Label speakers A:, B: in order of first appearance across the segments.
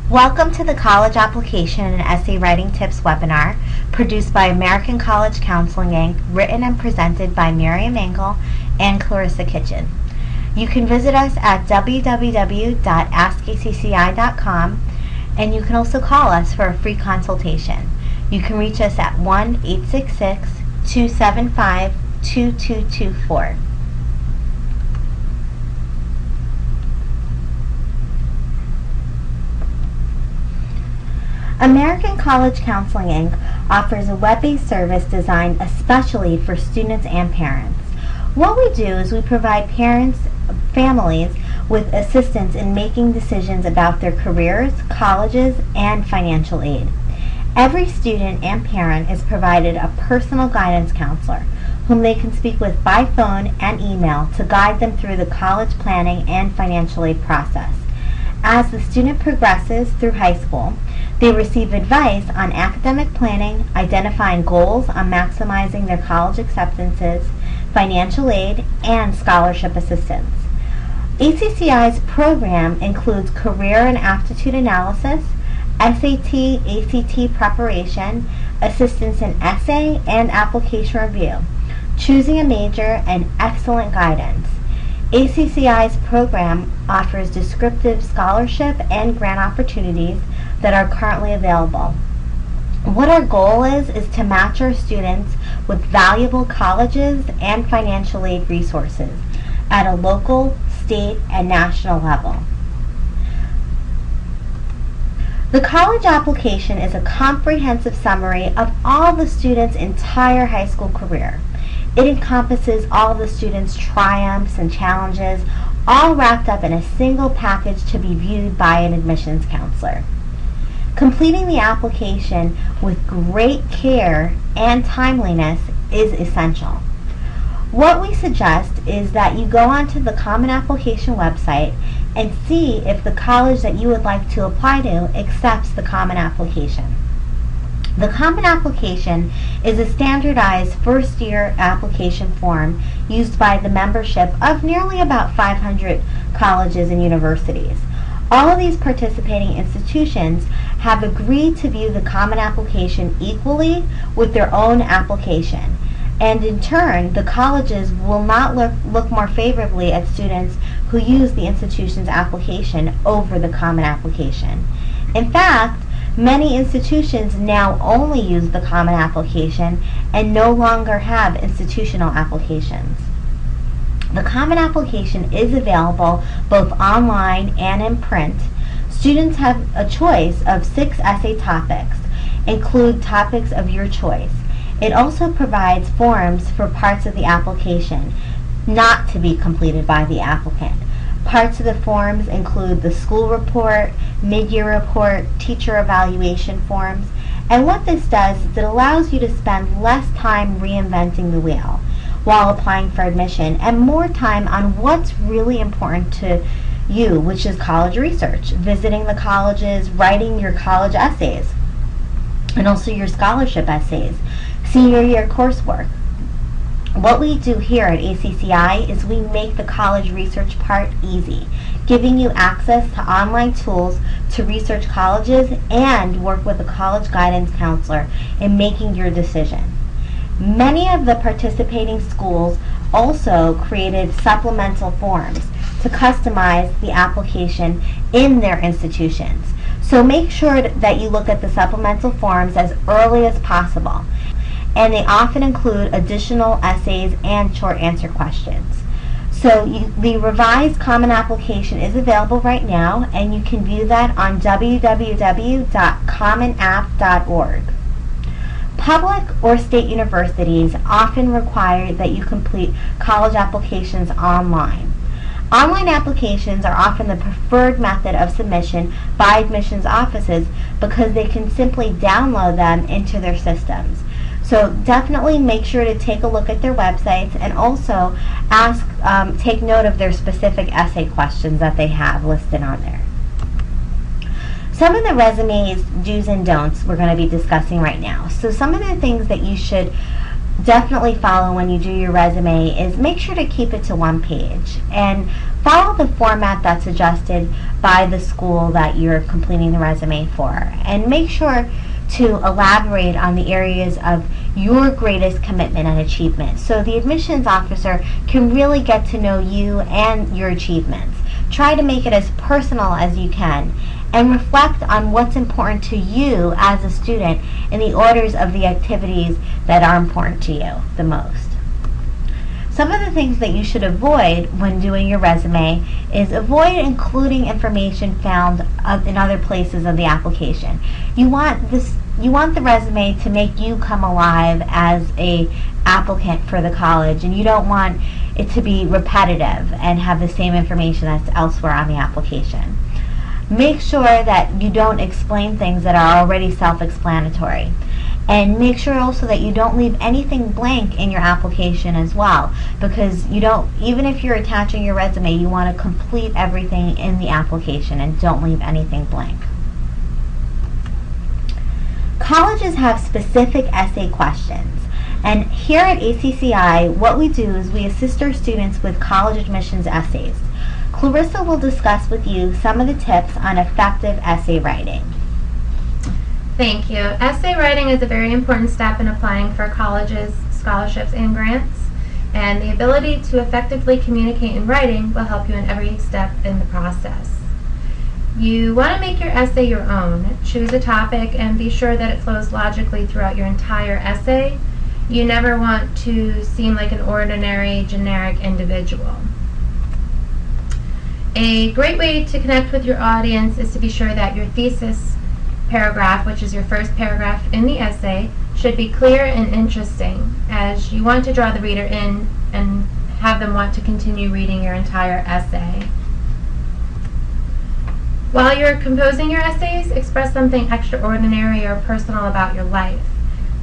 A: Welcome to the College Application and Essay Writing Tips webinar, produced by American College Counseling, Inc., written and presented by Miriam Engel and Clarissa Kitchen. You can visit us at www.askacci.com, and you can also call us for a free consultation. You can reach us at 1-866-275-2224. American College Counseling, Inc. offers a web-based service designed especially for students and parents. What we do is we provide families with assistance in making decisions about their careers, colleges, and financial aid. Every student and parent is provided a personal guidance counselor whom they can speak with by phone and email to guide them through the college planning and financial aid process. As the student progresses through high school, they receive advice on academic planning, identifying goals on maximizing their college acceptances, financial aid, and scholarship assistance. ACCI's program includes career and aptitude analysis, SAT, ACT preparation, assistance in essay and application review, choosing a major, and excellent guidance. ACCI's program offers descriptive scholarship and grant opportunities that are currently available. What our goal is to match our students with valuable colleges and financial aid resources at a local, state, and national level. The college application is a comprehensive summary of all the students' entire high school career. It encompasses all the students' triumphs and challenges, all wrapped up in a single package to be viewed by an admissions counselor. Completing the application with great care and timeliness is essential. What we suggest is that you go onto the Common Application website and see if the college that you would like to apply to accepts the Common Application. The Common Application is a standardized first-year application form used by the membership of nearly about 500 colleges and universities. All of these participating institutions have agreed to view the Common Application equally with their own application, and in turn, the colleges will not look more favorably at students who use the institution's application over the Common Application. In fact, many institutions now only use the Common Application and no longer have institutional applications. The Common Application is available both online and in print. Students have a choice of 6 essay topics. Include topics of your choice. It also provides forms for parts of the application not to be completed by the applicant. Parts of the forms include the school report, mid-year report, teacher evaluation forms, and what this does is it allows you to spend less time reinventing the wheel while applying for admission and more time on what's really important to you, which is college research, visiting the colleges, writing your college essays, and also your scholarship essays, senior year coursework. What we do here at ACCI is we make the college research part easy, giving you access to online tools to research colleges and work with a college guidance counselor in making your decision. Many of the participating schools also created supplemental forms to customize the application in their institutions. So make sure that you look at the supplemental forms as early as possible. And they often include additional essays and short answer questions. So the revised Common Application is available right now, and you can view that on www.commonapp.org. Public or state universities often require that you complete college applications online. Online applications are often the preferred method of submission by admissions offices because they can simply download them into their systems. So definitely make sure to take a look at their websites and also take note of their specific essay questions that they have listed on there. Some of the resume's do's and don'ts we're going to be discussing right now. So some of the things that you should definitely follow when you do your resume is make sure to keep it to one page and follow the format that's suggested by the school that you're completing the resume for, and make sure to elaborate on the areas of your greatest commitment and achievement so the admissions officer can really get to know you and your achievements. Try to make it as personal as you can and reflect on what's important to you as a student in the orders of the activities that are important to you the most. Some of the things that you should avoid when doing your resume is avoid including information found in other places of the application. You want the resume to make you come alive as a applicant for the college, and you don't want it to be repetitive and have the same information that's elsewhere on the application. Make sure that you don't explain things that are already self-explanatory. And make sure also that you don't leave anything blank in your application as well, because even if you're attaching your resume, you want to complete everything in the application and don't leave anything blank. Colleges have specific essay questions, and here at ACCI, what we do is we assist our students with college admissions essays. Clarissa will discuss with you some of the tips on effective essay writing.
B: Thank you. Essay writing is a very important step in applying for colleges, scholarships, and grants, and the ability to effectively communicate in writing will help you in every step in the process. You want to make your essay your own. Choose a topic and be sure that it flows logically throughout your entire essay. You never want to seem like an ordinary, generic individual. A great way to connect with your audience is to be sure that your thesis paragraph, which is your first paragraph in the essay, should be clear and interesting, as you want to draw the reader in and have them want to continue reading your entire essay. While you're composing your essays, express something extraordinary or personal about your life.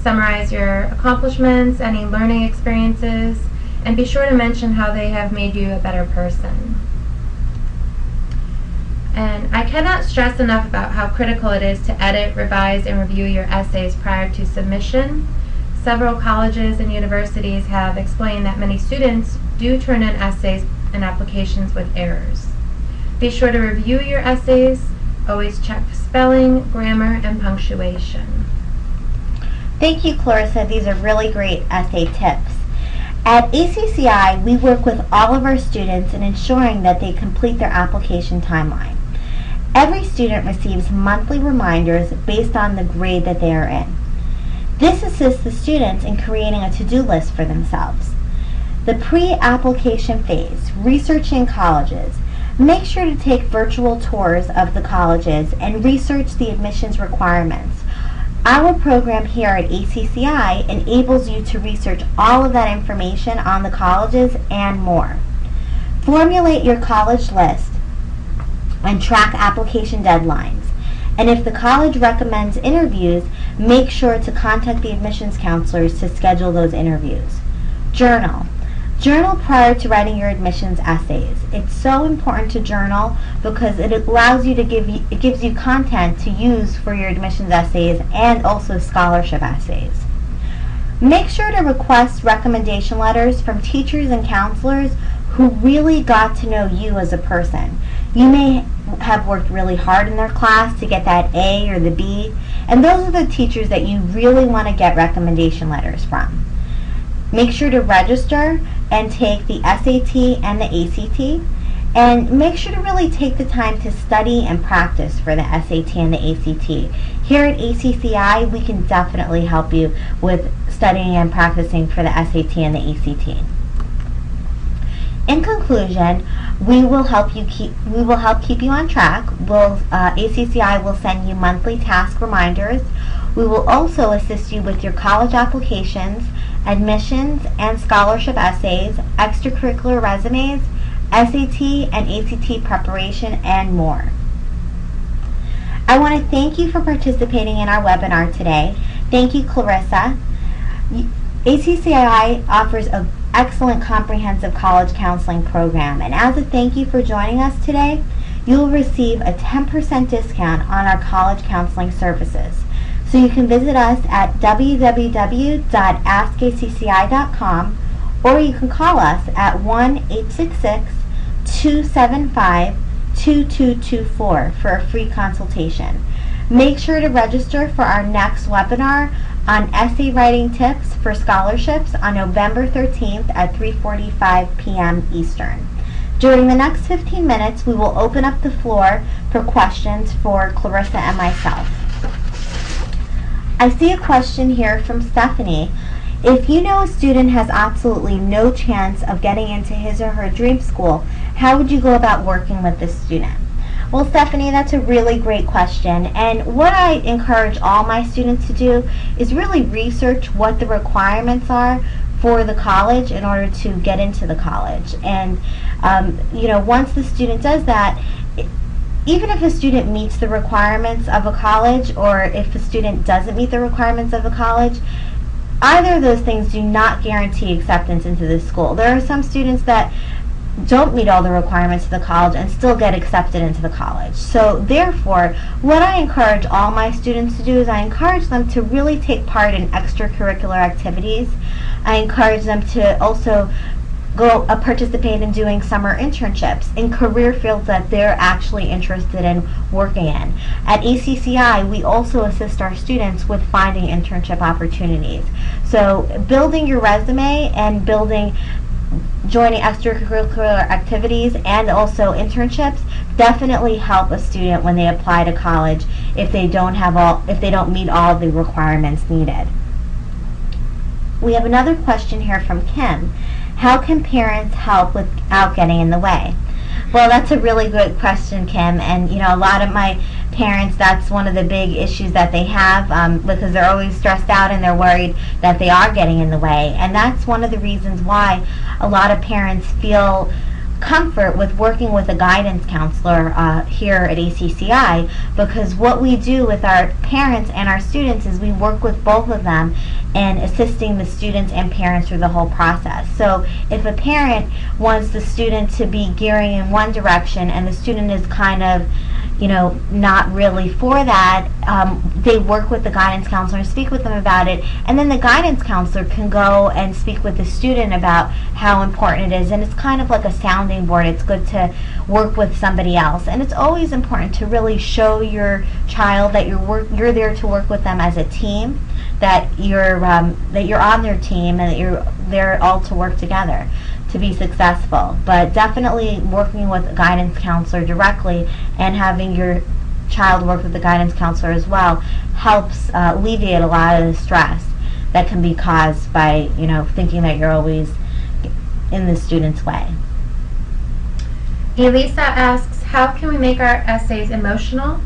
B: Summarize your accomplishments, any learning experiences, and be sure to mention how they have made you a better person. And I cannot stress enough about how critical it is to edit, revise, and review your essays prior to submission. Several colleges and universities have explained that many students do turn in essays and applications with errors. Be sure to review your essays. Always check spelling, grammar, and punctuation.
A: Thank you, Clarissa. These are really great essay tips. At ACCI, we work with all of our students in ensuring that they complete their application timeline. Every student receives monthly reminders based on the grade that they are in. This assists the students in creating a to-do list for themselves. The pre-application phase, researching colleges. Make sure to take virtual tours of the colleges and research the admissions requirements. Our program here at ACCI enables you to research all of that information on the colleges and more. Formulate your college list and track application deadlines. And if the college recommends interviews, make sure to contact the admissions counselors to schedule those interviews. Journal. Journal prior to writing your admissions essays. It's so important to journal because it allows you to it gives you content to use for your admissions essays and also scholarship essays. Make sure to request recommendation letters from teachers and counselors who really got to know you as a person. You may have worked really hard in their class to get that A or the B, and those are the teachers that you really want to get recommendation letters from. Make sure to register and take the SAT and the ACT, and make sure to really take the time to study and practice for the SAT and the ACT. Here at ACCI, we can definitely help you with studying and practicing for the SAT and the ACT. In conclusion, we will help keep you on track. ACCI will send you monthly task reminders. We will also assist you with your college applications, admissions and scholarship essays, extracurricular resumes, SAT and ACT preparation, and more. I want to thank you for participating in our webinar today. Thank you, Clarissa. ACCI offers an excellent comprehensive college counseling program, and as a thank you for joining us today, you will receive a 10% discount on our college counseling services. So you can visit us at www.askacci.com, or you can call us at 1-866-275-2224 for a free consultation. Make sure to register for our next webinar on essay writing tips for scholarships on November 13th at 3:45 p.m. Eastern. During the next 15 minutes, we will open up the floor for questions for Clarissa and myself. I see a question here from Stephanie. If you know a student has absolutely no chance of getting into his or her dream school, how would you go about working with this student? Well, Stephanie, that's a really great question, and what I encourage all my students to do is really research what the requirements are for the college in order to get into the college. And once the student does that, even if a student meets the requirements of a college, or if a student doesn't meet the requirements of a college, either of those things do not guarantee acceptance into the school. There are some students that don't meet all the requirements of the college and still get accepted into the college. So therefore, what I encourage all my students to do is I encourage them to really take part in extracurricular activities. I encourage them to also participate in doing summer internships in career fields that they're actually interested in working in. At ACCI, we also assist our students with finding internship opportunities. So building your resume and joining extracurricular activities and also internships definitely help a student when they apply to college if they don't meet all the requirements needed. We have another question here from Kim. How can parents help without getting in the way? Well, that's a really good question, Kim, and a lot of my parents, that's one of the big issues that they have, because they're always stressed out and they're worried that they are getting in the way. And that's one of the reasons why a lot of parents feel comfort with working with a guidance counselor here at ACCI, because what we do with our parents and our students is we work with both of them in assisting the students and parents through the whole process. So if a parent wants the student to be gearing in one direction and the student is kind of not really for that, they work with the guidance counselor and speak with them about it, and then the guidance counselor can go and speak with the student about how important it is, and it's kind of like a sounding board. It's good to work with somebody else, and it's always important to really show your child that you're there to work with them as a team, that you're on their team, and that you're there all to work together to be successful. But definitely working with a guidance counselor directly and having your child work with the guidance counselor as well helps alleviate a lot of the stress that can be caused by thinking that you're always in the student's way.
B: Elisa asks, how can we make our essays emotional?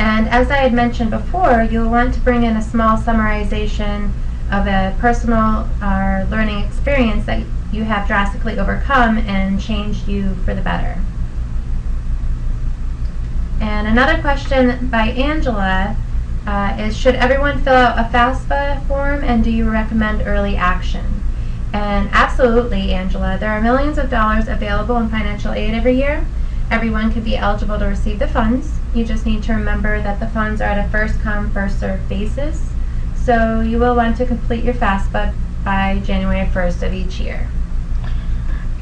B: And as I had mentioned before, you'll want to bring in a small summarization of a personal or learning experience that you have drastically overcome and changed you for the better. And another question by Angela is, should everyone fill out a FAFSA form, and do you recommend early action? And absolutely, Angela. There are millions of dollars available in financial aid every year. Everyone could be eligible to receive the funds. You just need to remember that the funds are at a first-come, first-served basis. So you will want to complete your FAFSA by January 1st of each year.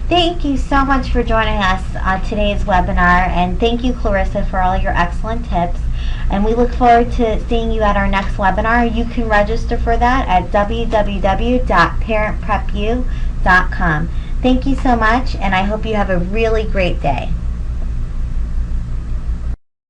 A: Thank you so much for joining us on today's webinar, and thank you, Clarissa, for all your excellent tips. And we look forward to seeing you at our next webinar. You can register for that at www.parentprepu.com. Thank you so much, and I hope you have a really great day.